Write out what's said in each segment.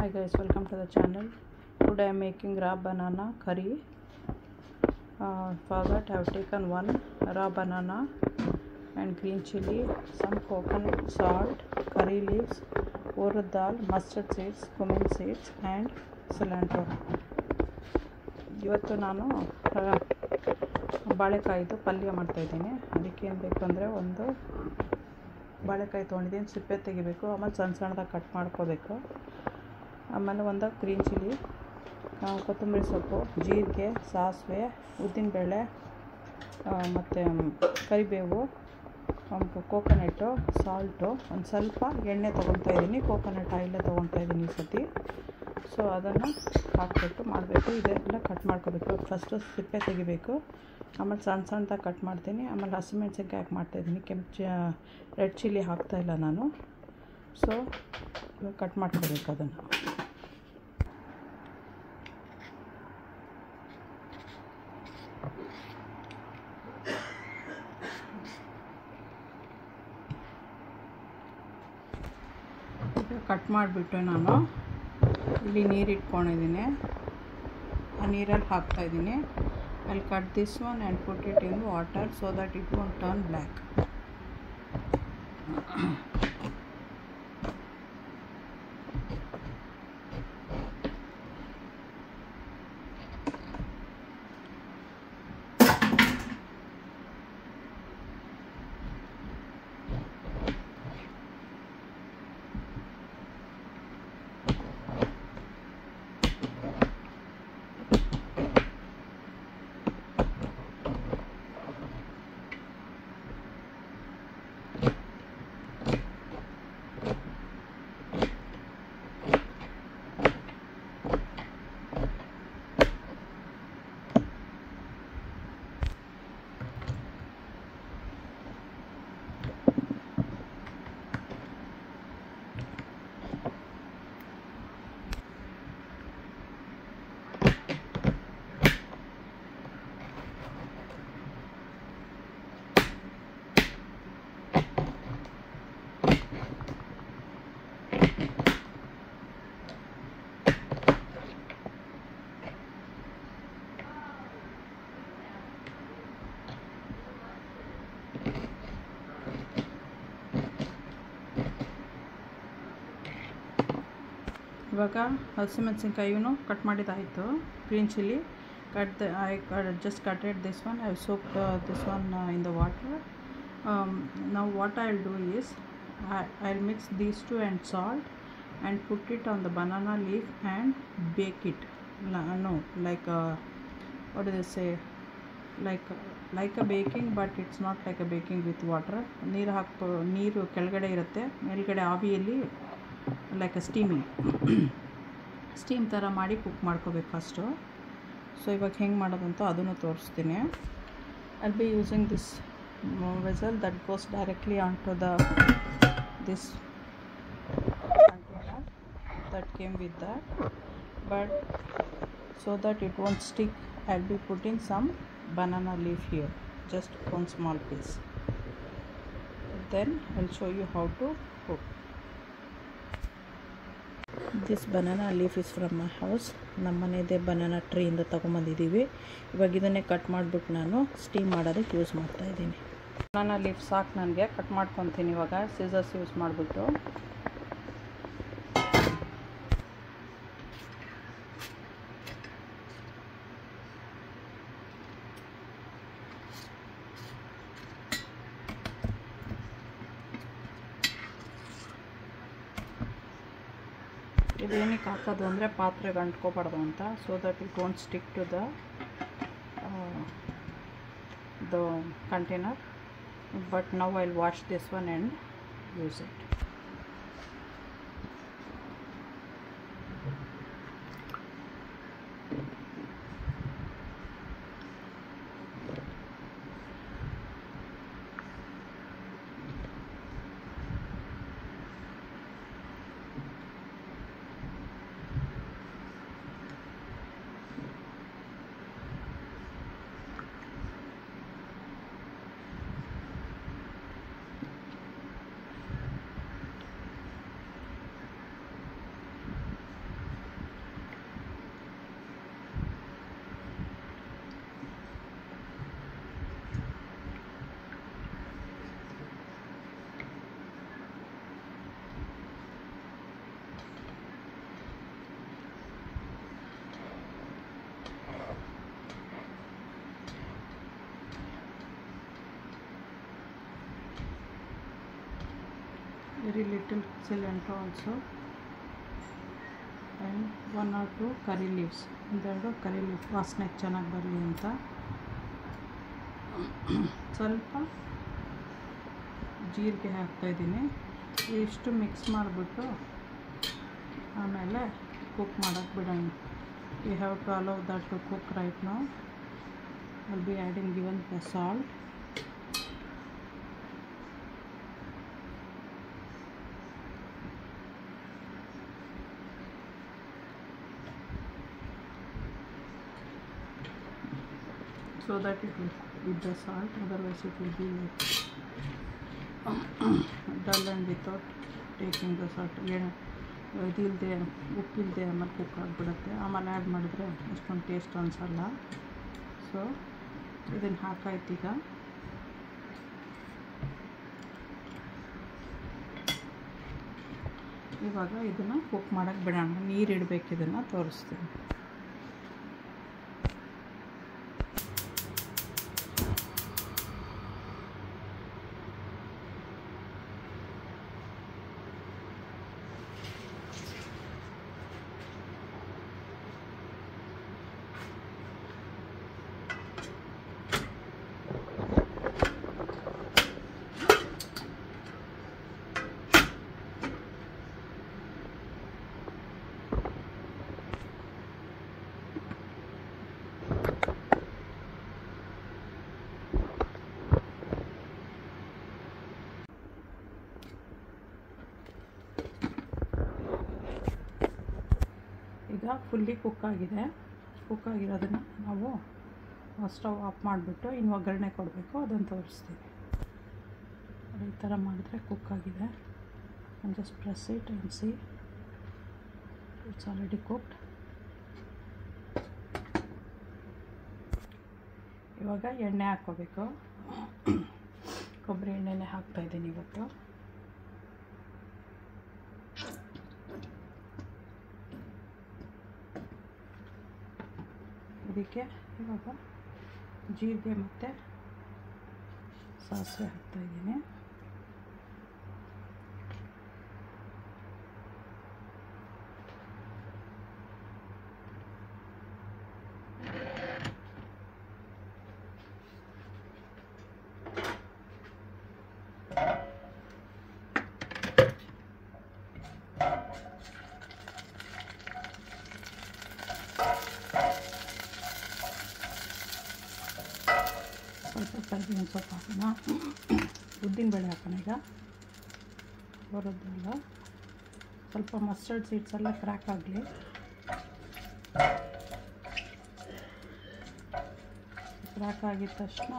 Hi guys, welcome to the channel. Today I am making raw banana curry. For that I have taken one raw banana and green chili, some coconut, salt, curry leaves, urad dal, mustard seeds, cumin seeds and cilantro. ಇವತ್ತು ನಾನು ಬಾಳೆಕಾಯಿದು ಪಲ್ಯ ಮಾಡ್ತಾಯಿದ್ದೀನಿ. ಅದಕ್ಕೆ ಏನು ಬೇಕಂದರೆ ಒಂದು ಬಾಳೆಕಾಯಿ ತೊಗೊಂಡಿದ್ದೀನಿ, ಸಿಪ್ಪೆ ತೆಗಿಬೇಕು, ಆಮೇಲೆ ಸಣ್ಣ ಸಣ್ಣದಾಗಿ ಕಟ್ ಮಾಡ್ಕೋಬೇಕು. ಆಮೇಲೆ ಒಂದು ಗ್ರೀನ್ ಚಿಲ್ಲಿ, ಕೊತ್ತಂಬರಿ ಸೊಪ್ಪು, ಜೀರಿಗೆ, ಸಾಸಿವೆ, ಉದ್ದಿನಬೇಳೆ ಮತ್ತು ಕರಿಬೇವು, ಕೋಕೋನಟ್ಟು, ಸಾಲ್ಟು, ಒಂದು ಸ್ವಲ್ಪ ಎಣ್ಣೆ ತೊಗೊತಾಯಿದ್ದೀನಿ. ಕೋಕೋನಟ್ ಆಯಿಲೇ ತೊಗೊತಾಯಿದ್ದೀನಿ ಈ ಸತಿ. ಸೊ ಅದನ್ನು ಹಾಕ್ಬಿಟ್ಟು ಮಾಡಬೇಕು. ಇದೆಲ್ಲ ಕಟ್ ಮಾಡ್ಕೋಬೇಕು. ಫಸ್ಟು ಸಿಪ್ಪೆ ತೆಗಿಬೇಕು, ಆಮೇಲೆ ಸಣ್ಣ ಸಣ್ಣದಾಗಿ ಕಟ್ ಮಾಡ್ತೀನಿ. ಆಮೇಲೆ ಹಸಿಮೆಣ್ಸಿನ್ಕಾಯಿ ಹಾಕಿ ಮಾಡ್ತಾಯಿದ್ದೀನಿ. ರೆಡ್ ಚಿಲ್ಲಿ ಹಾಕ್ತಾಯಿಲ್ಲ ನಾನು. ಸೊ ಕಟ್ ಮಾಡ್ಕೋಬೇಕು ಅದನ್ನು. ಕಟ್ ಮಾಡಿಬಿಟ್ಟು ನಾನು ಇಲ್ಲಿ ನೀರು ಇಟ್ಕೊಂಡಿದ್ದೀನಿ. ಆ ನೀರಲ್ಲಿ ಹಾಕ್ತಾಯಿದ್ದೀನಿ. I'll cut this one and put it in water so that it won't turn black. ಇವಾಗ ಹಸಿಮೆಣಸಿನ್ಕಾಯಿನೂ ಕಟ್ ಮಾಡಿದ್ದಾಯಿತು. Green chilli just cutted this one. I have soaked this one in the water. Now what I'll do is I'll mix these two and salt and put it on the banana leaf and bake it. No, like what do they say, like a baking, but it's not like a baking with water. ನೀರು ಕೆಳಗಡೆ ಇರುತ್ತೆ, ಮೇಲ್ಗಡೆ ಆವಿಯಲ್ಲಿ like steam ಥರ ಮಾಡಿ cook ಮಾಡ್ಕೋಬೇಕು first. So ಇವಾಗ ಹೆಂಗೆ ಮಾಡೋದಂತ ಅದನ್ನು ತೋರಿಸ್ತೀನಿ. I'll be using this vessel that goes directly onto this container that came with that, but so that it won't stick, I'll be putting some banana leaf here, just one small piece. Then I'll show you how to cook. This banana leaf is from my house. ನಮ್ಮ ಮನೆಯದೇ banana ಟ್ರೀಯಿಂದ ತೊಗೊಂಬಂದಿದ್ದೀವಿ. ಇವಾಗ ಇದನ್ನೇ cut ಮಾಡಿಬಿಟ್ಟು ನಾನು steam ಮಾಡೋದಕ್ಕೆ use ಮಾಡ್ತಾಯಿದ್ದೀನಿ. Banana leaf ಸಾಕು ನನಗೆ, cut ಮಾಡ್ಕೊತೀನಿ ಇವಾಗ ಸಿಸರ್ಸ್ ಯೂಸ್ ಮಾಡಿಬಿಟ್ಟು. ಇದೇನಕ್ಕೆ ಹಾಕೋದು ಅಂದರೆ ಪಾತ್ರೆಗೆ ಅಂಟ್ಕೋಬಾರ್ದು ಅಂತ, so that it won't stick to the container. But now I will wash this one and use it. very little cilantro also, and 1 or 2 curry leaves. ಒಂದೆರಡು ಕರಿ ಲೀಫ್ ವಾಸನೆ ಚೆನ್ನಾಗಿ ಬರಲಿ ಅಂತ ಸ್ವಲ್ಪ ಜೀರಿಗೆ ಹಾಕ್ತಾಯಿದ್ದೀನಿ. ಇಷ್ಟು ಮಿಕ್ಸ್ ಮಾಡಿಬಿಟ್ಟು ಆಮೇಲೆ ಕುಕ್ ಮಾಡೋಕ್ಕೆ ಬಿಡೋಣ. You have to allow that to cook right now. I'll be adding given the salt. So that it will with the salt, otherwise it will be dull and without taking the salt. ಇದಿಲ್ಲದೆ ಉಪ್ಪಿಲ್ಲದೆ ಆಮೇಲೆ cook ಆಗಿಬಿಡುತ್ತೆ. ಆಮೇಲೆ add ಮಾಡಿದ್ರೆ ಅಷ್ಟೊಂದು taste ಅನಿಸಲ್ಲ. So ಇದನ್ನು ಹಾಕಾಯ್ತು. ಇವಾಗ ಇದನ್ನು cook ಮಾಡೋಕ್ಕೆ ಬಿಡೋಣ. ನೀರು ಇಡಬೇಕು, ಇದನ್ನು ತೋರಿಸ್ತೀನಿ. ಈಗ ಫುಲ್ಲಿ ಕುಕ್ಕಾಗಿರೋದನ್ನು ನಾವು ಸ್ಟವ್ ಆಫ್ ಮಾಡಿಬಿಟ್ಟು ಇನ್ನು ಒಗ್ಗರಣೆ ಕೊಡಬೇಕು, ಅದನ್ನು ತೋರಿಸ್ತೀವಿ. ಈ ಥರ ಮಾಡಿದ್ರೆ ಕುಕ್ಕಾಗಿದೆ. And just press it and see it's already cooked. ಇವಾಗ ಎಣ್ಣೆ ಹಾಕ್ಕೋಬೇಕು. ಕೊಬ್ಬರಿ ಎಣ್ಣೆನೇ ಹಾಕ್ತಾಯಿದ್ದೀನಿ ಇವತ್ತು. ಇದಕ್ಕೆ ಇವಾಗ ಜೀರಿಗೆ ಮತ್ತು ಸಾಸಿವೆ ಹಾಕ್ತಾಯಿದ್ದೀನಿ. ಸ್ವಲ್ಪ ಕರಿಬೇವಿನ ಸೊಪ್ಪು ಹಾಕೋಣ. ಉದ್ದಿನಬೇಳೆ ಹಾಕೋಣ. ಈಗ ಬರೋದಲ್ಲ, ಸ್ವಲ್ಪ ಮಸ್ಟರ್ಡ್ ಸೀಡ್ಸ್ ಎಲ್ಲ ಕ್ರ್ಯಾಕ್ ಆಗಲಿ. ಕ್ರ್ಯಾಕ್ ಆಗಿದ ತಕ್ಷಣ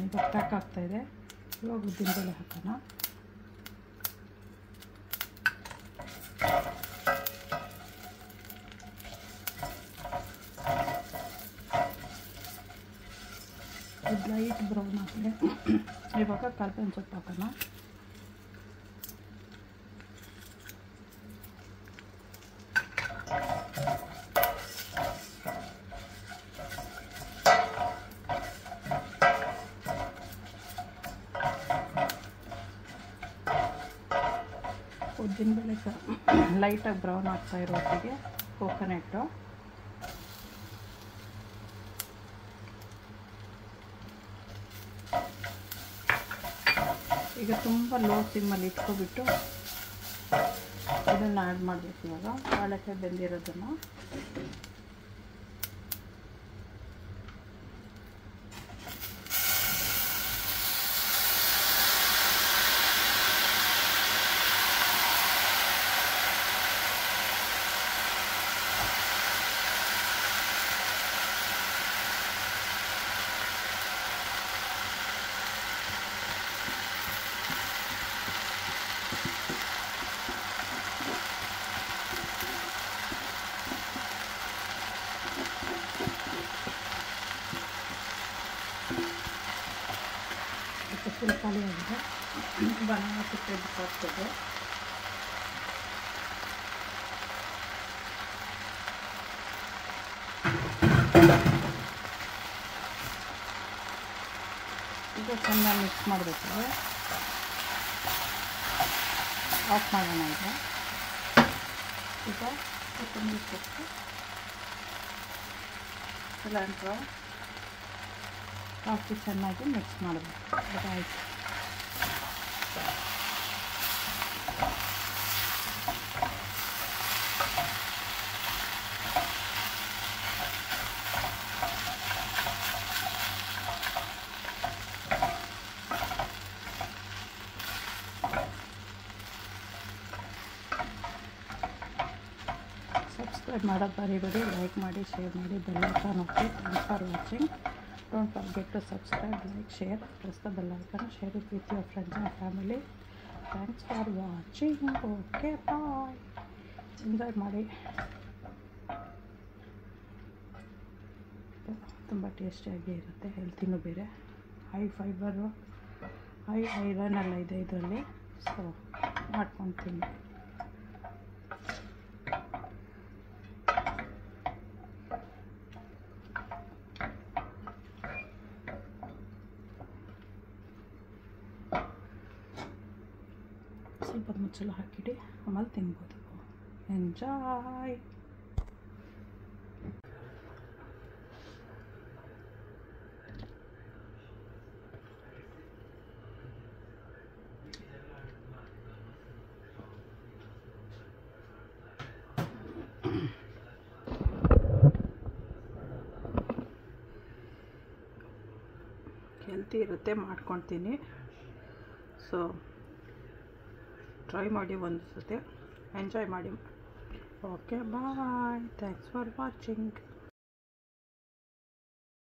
ಈಗ ಕ್ರ್ಯಾಕ್ ಆಗ್ತಾಯಿದೆ. ಇವಾಗ ಉದ್ದಿನಬೇಳೆ ಹಾಕೋಣ. ಇದು ಲೈಟ್ ಬ್ರೌನ್ ಆಗಿದೆ. ಇವಾಗ ಕರಿಬೇವಿನ ಸೊಪ್ಪು ಹಾಕೋಣ. ಉದ್ದಿನಬೇಳೆ ಲೈಟಾಗಿ ಬ್ರೌನ್ ಆಗ್ತಾ ಇರೋ ಹೊತ್ತಿಗೆ ಕೋಕೋನಟ್ಟು, ಈಗ ತುಂಬ ಲೋ ಸಿಮ್ಮಲ್ಲಿ ಇಟ್ಕೊಬಿಟ್ಟು ಇದನ್ನು ಆ್ಯಡ್ ಮಾಡಬೇಕು. ಇವಾಗ ಬಾಳೆಕಾಯಿ ಬೆಂದಿರೋದನ್ನು ಫುಲ್ ಖಾಲಿ ಆಗಿದೆ. ಬನಾನಾ ತುಪ್ಪ ಹಾಕ್ತದೆ. ಈಗ ಚೆನ್ನಾಗಿ ಮಿಕ್ಸ್ ಮಾಡಬೇಕು. ಆಫ್ ಮಾಡೋಣ. ಈಗ ಕೊತ್ತಂಬರಿ ಸೊಪ್ಪು, ಸಿಲಿಂಡ್ರ್ ಹಾಕಿ ಚೆನ್ನಾಗಿ ಮಿಕ್ಸ್ ಮಾಡಬೇಕು. ಅದಾಯಿತು. ಸಬ್ಸ್ಕ್ರೈಬ್ ಮಾಡೋದು ಮರಿಬೇಡಿ. ಲೈಕ್ ಮಾಡಿ, ಶೇರ್ ಮಾಡಿ, ಬೆಲ್ ಐಕಾನ್ ಒತ್ತಿ. Thanks for watching. Don't forget to subscribe, like, share, press the bell icon, share it with your friends and family. Thanks for watching. Okay, bye. Enjoy ಮಾಡಿ. ತುಂಬ ಟೇಸ್ಟಿಯಾಗಿ ಇರುತ್ತೆ, ಹೆಲ್ತಿನೂ ಬೇರೆ. ಹೈ ಫೈಬರು, ಹೈ ಐರನ್ ಎಲ್ಲ ಇದೆ ಇದರಲ್ಲಿ. So ಮಾಡ್ಕೊತೀನಿ. ಸ್ವಲ್ಪ ಮುಚ್ಚಲು ಹಾಕಿಡಿ, ಆಮೇಲೆ ತಿನ್ಬೋದು. ಎಂಜಾಯ್. ಹೆಲ್ತಿ ಇರುತ್ತೆ, ಮಾಡ್ಕೊತೀನಿ. ಸೊ ಟ್ರೈ ಮಾಡಿ ಒಂದು ಸತಿ, ಎಂಜಾಯ್ ಮಾಡಿ. Okay, bye. Thanks for watching.